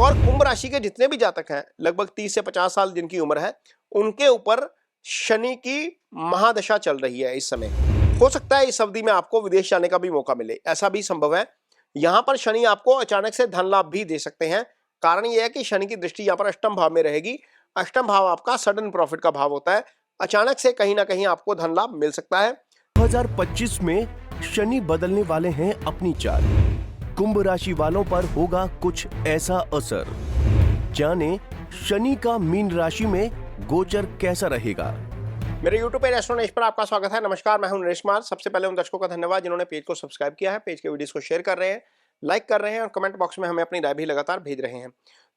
और कुंभ राशि के जितने भी जातक हैं, लगभग 30 से 50 साल जिनकी उम्र है, उनके ऊपर शनि की महादशा चल रही है इस समय। हो सकता है इस अवधि में आपको विदेश जाने का भी मौका मिले, ऐसा भी संभव है। यहां पर शनि आपको अचानक से धन लाभ भी दे सकते हैं। कारण यह है कि शनि की दृष्टि यहां पर अष्टम भाव में रहेगी। अष्टम भाव आपका सडन प्रॉफिट का भाव होता है। अचानक से कहीं ना कहीं आपको धन लाभ मिल सकता है। 2025 में शनि बदलने वाले हैं अपनी चाल। कुंभ राशि वालों पर होगा कुछ ऐसा असर। जाने शनि का मीन राशि में गोचर कैसा रहेगा। मेरे YouTube पे एस्ट्रोनॉलेज पर आपका स्वागत है। नमस्कार, मैं हूं नरेश कुमार। सबसे पहले उन दर्शकों का धन्यवाद जिन्होंने पेज को सब्सक्राइब किया है, पेज के वीडियोस को शेयर कर रहे हैं, लाइक कर रहे हैं और कमेंट बॉक्स में हमें अपनी राय भी लगातार भेज रहे हैं।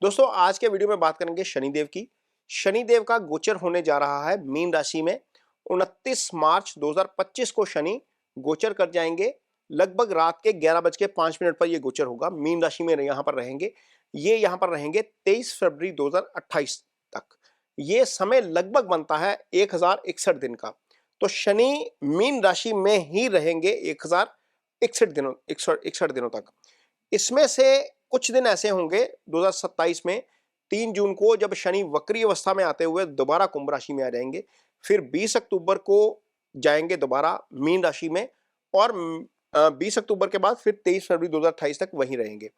दोस्तों, आज के वीडियो में बात करेंगे शनिदेव की। शनिदेव का गोचर होने जा रहा है मीन राशि में। 29 मार्च 2025 को शनि गोचर कर जाएंगे। लगभग रात के 11:05 पर यह गोचर होगा। मीन राशि में यहाँ पर रहेंगे। ये यहाँ पर रहेंगे 23 फरवरी 2028 तक। ये समय लगभग बनता है 1061 दिन का। तो शनि मीन राशि में ही रहेंगे 1061 दिनों तक। इसमें से कुछ दिन ऐसे होंगे 2027 में 3 जून को, जब शनि वक्री अवस्था में आते हुए दोबारा कुंभ राशि में आ जाएंगे। फिर 20 अक्टूबर को जाएंगे दोबारा मीन राशि में, और 20 अक्टूबर के बाद फिर 23 फरवरी 2028 तक वहीं रहेंगे।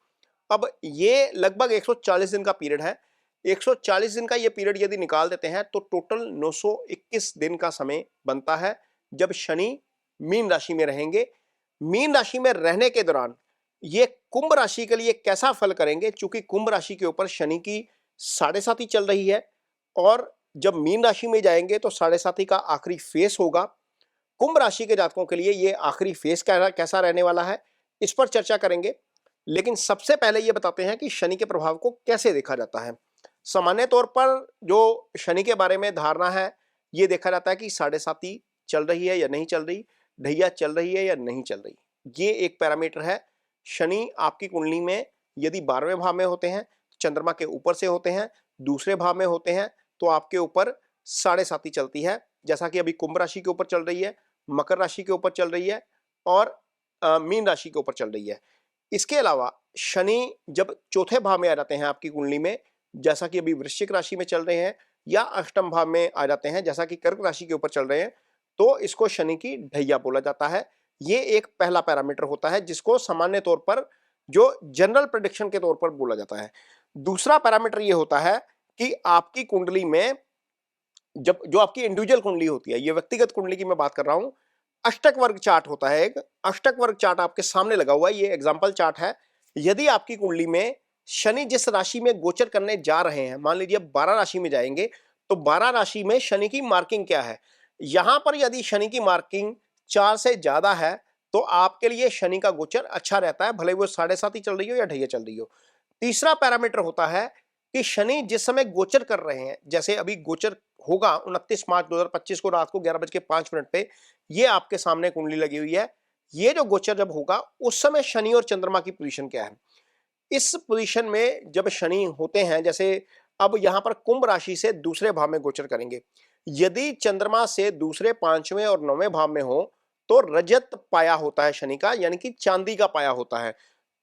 अब ये लगभग 140 दिन का पीरियड है। 140 दिन का ये पीरियड यदि निकाल देते हैं तो टोटल 921 दिन का समय बनता है जब शनि मीन राशि में रहेंगे। मीन राशि में रहने के दौरान ये कुंभ राशि के लिए कैसा फल करेंगे, चूंकि कुंभ राशि के ऊपर शनि की 7.5 चल रही है, और जब मीन राशि में जाएंगे तो 7.5 का आखिरी फेस होगा। कुंभ राशि के जातकों के लिए ये आखिरी फेस कैसा रहने वाला है, इस पर चर्चा करेंगे। लेकिन सबसे पहले ये बताते हैं कि शनि के प्रभाव को कैसे देखा जाता है। सामान्य तौर पर जो शनि के बारे में धारणा है, ये देखा जाता है कि 7.5 चल रही है या नहीं चल रही, ढैया चल रही है या नहीं चल रही। ये एक पैरामीटर है। शनि आपकी कुंडली में यदि 12वें भाव में होते हैं, चंद्रमा के ऊपर से होते हैं, दूसरे भाव में होते हैं, तो आपके ऊपर 7.5 चलती है। जैसा कि अभी कुंभ राशि के ऊपर चल रही है, मकर राशि के ऊपर चल रही है, और मीन राशि के ऊपर चल रही है। इसके अलावा शनि जब चौथे भाव में आ जाते हैं आपकी कुंडली में, जैसा कि अभी वृश्चिक राशि में चल रहे हैं, या अष्टम भाव में आ जाते हैं जैसा कि कर्क राशि के ऊपर चल रहे हैं, तो इसको शनि की ढैया बोला जाता है। ये एक पहला पैरामीटर होता है जिसको सामान्य तौर पर जो जनरल प्रेडिक्शन के तौर पर बोला जाता है। दूसरा पैरामीटर ये होता है कि आपकी कुंडली में जब जो आपकी इंडिविजुअल कुंडली होती है, ये व्यक्तिगत कुंडली की मैं बात कर रहा हूं, अष्टक वर्ग चार्ट होता है। एक अष्टक वर्ग चार्ट आपके सामने लगा हुआ है, ये एग्जाम्पल चार्ट है। यदि आपकी कुंडली में शनि जिस राशि में गोचर करने जा रहे हैं, मान लीजिए 12 राशि में जाएंगे, तो 12 राशि में शनि की मार्किंग क्या है। यहां पर यदि शनि की मार्किंग 4 से ज्यादा है तो आपके लिए शनि का गोचर अच्छा रहता है, भले वो 7.5 चल रही हो या ढैया चल रही हो। तीसरा पैरामीटर होता है कि शनि जिस समय गोचर कर रहे हैं, जैसे अभी गोचर होगा 29 मार्च 2025 को रात को 11:05 पे, ये आपके सामने कुंडली लगी हुई है। ये जो गोचर जब होगा उस समय शनि और चंद्रमा की पोजीशन क्या है। इस पोजीशन में जब शनि होते हैं, जैसे अब यहां पर कुंभ राशि से दूसरे भाव में गोचर करेंगे, यदि चंद्रमा से दूसरे, 5वें और 9वें भाव में हो तो रजत पाया होता है शनि का, यानी कि चांदी का पाया होता है।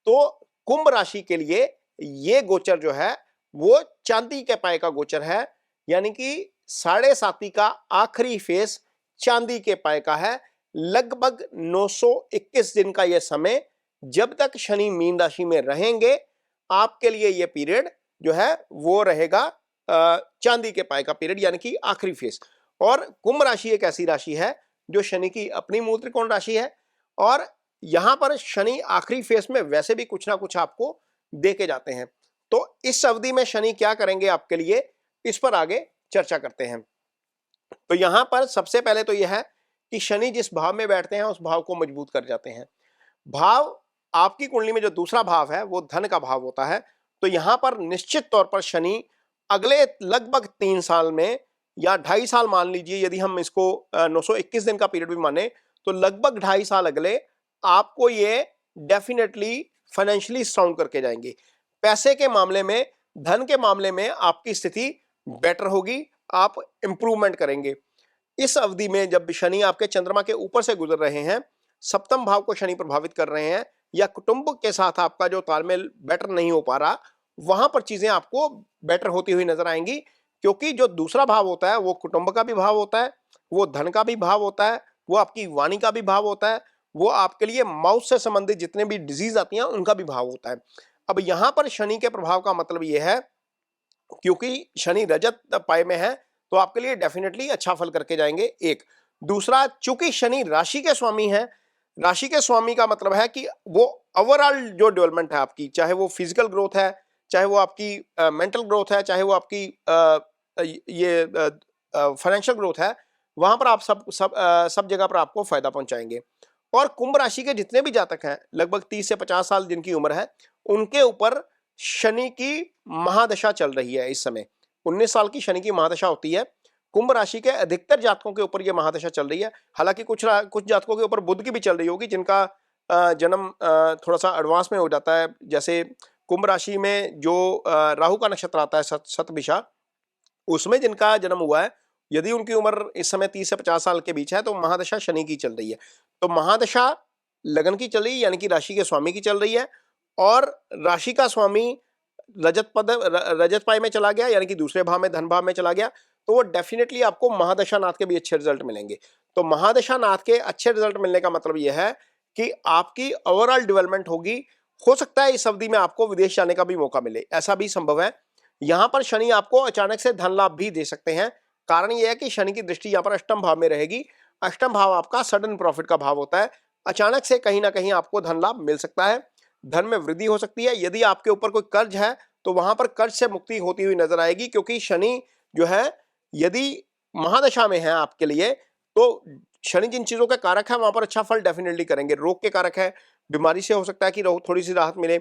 तो कुंभ राशि के लिए ये गोचर जो है वो चांदी के पाए का गोचर है, यानी कि 7.5 का आखिरी फेस चांदी के पाए का है। लगभग 921 दिन का यह समय, जब तक शनि मीन राशि में रहेंगे, आपके लिए यह पीरियड जो है वो रहेगा चांदी के पाए का पीरियड, यानी कि आखिरी फेस। और कुंभ राशि एक ऐसी राशि है जो शनि की अपनी मूल त्रिकोण राशि है, और यहां पर शनि आखिरी फेस में वैसे भी कुछ ना कुछ आपको दे के जाते हैं। तो इस अवधि में शनि क्या करेंगे आपके लिए, इस पर आगे चर्चा करते हैं। तो यहां पर सबसे पहले तो यह है कि शनि जिस भाव में बैठते हैं उस भाव को मजबूत कर जाते हैं। भाव आपकी कुंडली में जो दूसरा भाव है वो धन का भाव होता है। तो यहां पर निश्चित तौर पर शनि अगले लगभग 3 साल में, या 2.5 साल मान लीजिए, यदि हम इसको 921 दिन का पीरियड भी माने, तो लगभग 2.5 साल अगले आपको ये डेफिनेटली फाइनेंशियली स्ट्रांग करके जाएंगे। पैसे के मामले में, धन के मामले में आपकी स्थिति बेटर होगी, आप इंप्रूवमेंट करेंगे। इस अवधि में जब शनि आपके चंद्रमा के ऊपर से गुजर रहे हैं, सप्तम भाव को शनि प्रभावित कर रहे हैं, या कुटुंब के साथ आपका जो तालमेल बेटर नहीं हो पा रहा, वहां पर चीजें आपको बेटर होती हुई नजर आएंगी, क्योंकि जो दूसरा भाव होता है वो कुटुंब का भी भाव होता है, वो धन का भी भाव होता है, वो आपकी वाणी का भी भाव होता है, वो आपके लिए माउथ से संबंधित जितने भी डिजीज आती हैं उनका भी भाव होता है। अब यहां पर शनि के प्रभाव का मतलब यह है, क्योंकि शनि रजत पाए में है, तो आपके लिए डेफिनेटली अच्छा फल करके जाएंगे। एक दूसरा, चूंकि शनि राशि के स्वामी है, राशि के स्वामी का मतलब है कि वो ओवरऑल जो डेवलपमेंट है आपकी, चाहे वो फिजिकल ग्रोथ है, चाहे वो आपकी मेंटल ग्रोथ है, चाहे वो आपकी ये फाइनेंशियल ग्रोथ है, वहां पर आप सब जगह पर आपको फायदा पहुंचाएंगे। और कुंभ राशि के जितने भी जातक हैं, लगभग 30 से 50 साल जिनकी उम्र है, उनके ऊपर शनि की महादशा चल रही है इस समय। 19 साल की शनि की महादशा होती है। कुंभ राशि के अधिकतर जातकों के ऊपर यह महादशा चल रही है। हालांकि कुछ जातकों के ऊपर बुध की भी चल रही होगी, जिनका जन्म थोड़ा सा एडवांस में हो जाता है। जैसे कुंभ राशि में जो राहु का नक्षत्र आता है शतभिषा, उसमें जिनका जन्म हुआ है, यदि उनकी उम्र इस समय 30 से 50 साल के बीच है, तो महादशा शनि की चल रही है। तो महादशा लगन की चल रही है, यानी कि राशि के स्वामी की चल रही है, और राशि का स्वामी रजत पाई में चला गया, यानी कि दूसरे भाव में, धन भाव में चला गया, तो वो डेफिनेटली आपको महादशा नाथ के भी अच्छे रिजल्ट मिलेंगे। तो महादशा नाथ के अच्छे रिजल्ट मिलने का मतलब यह है कि आपकी ओवरऑल डेवलपमेंट होगी। हो सकता है इस अवधि में आपको विदेश जाने का भी मौका मिले, ऐसा भी संभव है। यहां पर शनि आपको अचानक से धन लाभ भी दे सकते हैं। कारण यह है कि शनि की दृष्टि यहां पर अष्टम भाव में रहेगी। अष्टम भाव आपका सडन प्रॉफिट का भाव होता है। अचानक से कहीं ना कहीं आपको धन लाभ मिल सकता है, धन में वृद्धि हो सकती है। यदि आपके ऊपर कोई कर्ज है, तो वहां पर कर्ज से मुक्ति होती हुई नजर आएगी, क्योंकि शनि जो है, यदि महादशा में है आपके लिए, तो शनि जिन चीजों के कारक है वहां पर अच्छा फल डेफिनेटली करेंगे। रोग के कारक है, बीमारी से हो सकता है कि थोड़ी सी राहत मिले।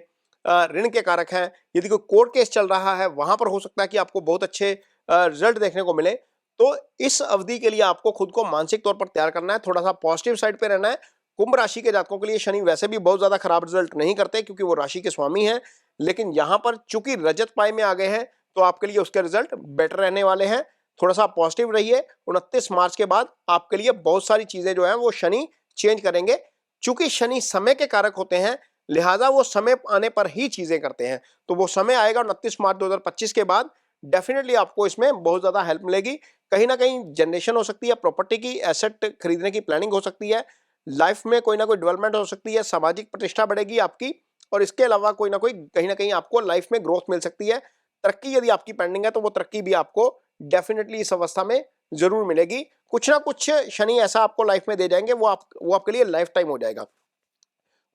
ऋण के कारक हैं, यदि कोई कोर्ट केस चल रहा है, वहां पर हो सकता है कि आपको बहुत अच्छे रिजल्ट देखने को मिले। तो इस अवधि के लिए आपको खुद को मानसिक तौर पर तैयार करना है, थोड़ा सा पॉजिटिव साइड पे रहना है। कुंभ राशि के जातकों के लिए शनि वैसे भी बहुत ज्यादा खराब रिजल्ट नहीं करते, क्योंकि वो राशि के स्वामी हैं, लेकिन यहां पर चूंकि रजत पाई में आ गए हैं, तो आपके लिए उसके रिजल्ट बेटर रहने वाले हैं। थोड़ा सा पॉजिटिव रहिए। 29 मार्च के बाद आपके लिए बहुत सारी चीजें जो है वो शनि चेंज करेंगे। चूंकि शनि समय के कारक होते हैं, लिहाजा वो समय आने पर ही चीजें करते हैं। तो वो समय आएगा 29 मार्च 2025 के बाद, डेफिनेटली आपको इसमें बहुत ज्यादा हेल्प मिलेगी। कहीं ना कहीं जनरेशन हो सकती है, प्रॉपर्टी की, एसेट खरीदने की प्लानिंग हो सकती है, लाइफ में कोई ना कोई डेवलपमेंट हो सकती है, सामाजिक प्रतिष्ठा बढ़ेगी आपकी, और इसके अलावा कोई ना कोई कहीं ना कहीं आपको लाइफ में ग्रोथ मिल सकती है। तरक्की यदि आपकी पेंडिंग है, तो वो तरक्की भी आपको डेफिनेटली इस अवस्था में जरूर मिलेगी। कुछ ना कुछ शनि ऐसा आपको लाइफ में दे जाएंगे, वो आपके लिए लाइफ टाइम हो जाएगा।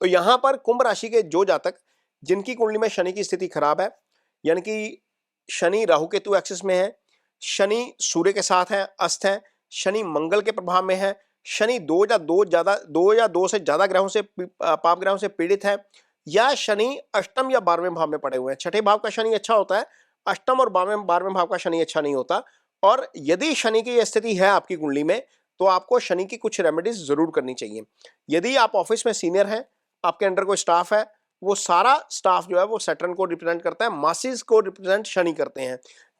तो यहां पर कुंभ राशि के जो जातक जिनकी कुंडली में शनि की स्थिति खराब है, यानी कि शनि राहु केतु एक्सिस में है, शनि सूर्य के साथ है, अस्त है, शनि मंगल के प्रभाव में है, शनि दो या दो से ज्यादा ग्रहों से, पाप ग्रहों से पीड़ित है, या शनि अष्टम या 12वें भाव में पड़े हुए हैं। छठे भाव का शनि अच्छा होता है, अष्टम और 12वें भाव का शनि अच्छा नहीं होता। और यदि शनि की यह स्थिति है आपकी कुंडली में, तो आपको शनि की कुछ रेमेडीज जरूर करनी चाहिए। यदि आप ऑफिस में सीनियर हैं, आपके अंडर कोई स्टाफ है, वो सारा स्टाफ जो है वो सैटर्न को रिप्रेजेंट करता है, मासिस को रिप्रेजेंट शनि करते हैं।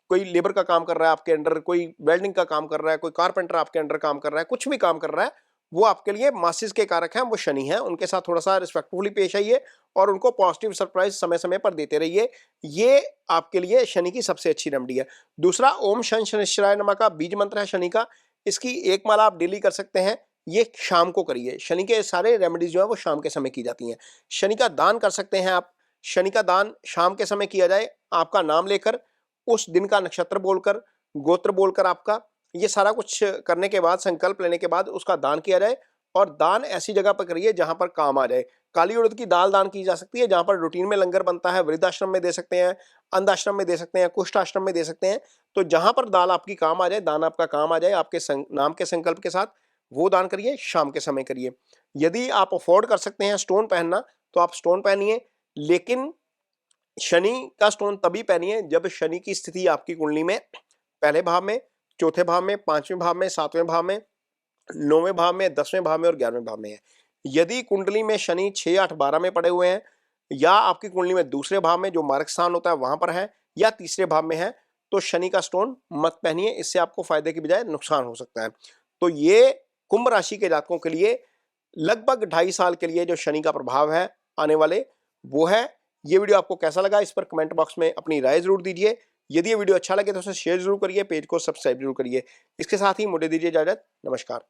कोई लेबर का काम कर रहा है आपके अंडर, कोई वेल्डिंग का काम कर रहा है, कोई कारपेंटर आपके अंडर काम कर रहा है, कुछ भी काम कर रहा है, वो आपके लिए मासिस के कारक हैं, वो शनि है। उनके साथ थोड़ा सा रिस्पेक्टफुली पेश आइए और उनको पॉजिटिव सरप्राइज समय समय पर देते रहिए। ये आपके लिए शनि की सबसे अच्छी रेमेडी है। दूसरा, ओम शनि शनिश्चराय नमः का बीज मंत्र है शनि का, इसकी एक माला आप डेली कर सकते हैं। ये शाम को करिए। शनि के सारे रेमेडीज जो है वो शाम के समय की जाती हैं। शनि का दान कर सकते हैं आप। शनि का दान शाम के समय किया जाए, आपका नाम लेकर, उस दिन का नक्षत्र बोलकर, गोत्र बोलकर, आपका ये सारा कुछ करने के बाद, संकल्प लेने के बाद उसका दान किया जाए। और दान ऐसी जगह पर करिए जहां पर काम आ जाए। काली उड़द की दाल दान की जा सकती है, जहां पर रूटीन में लंगर बनता है। वृद्धाश्रम में दे सकते हैं, अंध आश्रम में दे सकते हैं, कुष्ठ आश्रम में दे सकते हैं। तो जहां पर दाल आपकी काम आ जाए, दान आपका काम आ जाए, आपके नाम के संकल्प के साथ, वो दान करिए, शाम के समय करिए। यदि आप अफोर्ड कर सकते हैं स्टोन पहनना, तो आप स्टोन पहनिए, लेकिन शनि का स्टोन तभी पहनिए जब शनि की स्थिति आपकी कुंडली में पहले भाव में, चौथे भाव में, 5वें भाव में, 7वें भाव में, 9वें भाव में, 10वें भाव में और 11वें भाव में है। यदि कुंडली में शनि 6, 8, 12 में पड़े हुए हैं, या आपकी कुंडली में दूसरे भाव में जो मार्ग स्थान होता है वहां पर है, या तीसरे भाव में है, तो शनि का स्टोन मत पहनिए। इससे आपको फायदे की बजाय नुकसान हो सकता है। तो ये कुंभ राशि के जातकों के लिए लगभग 2.5 साल के लिए जो शनि का प्रभाव है आने वाले, वो है। ये वीडियो आपको कैसा लगा इस पर कमेंट बॉक्स में अपनी राय जरूर दीजिए। यदि ये वीडियो अच्छा लगे तो उसे शेयर जरूर करिए, पेज को सब्सक्राइब जरूर करिए। इसके साथ ही मुझे दीजिए इजाजत। नमस्कार।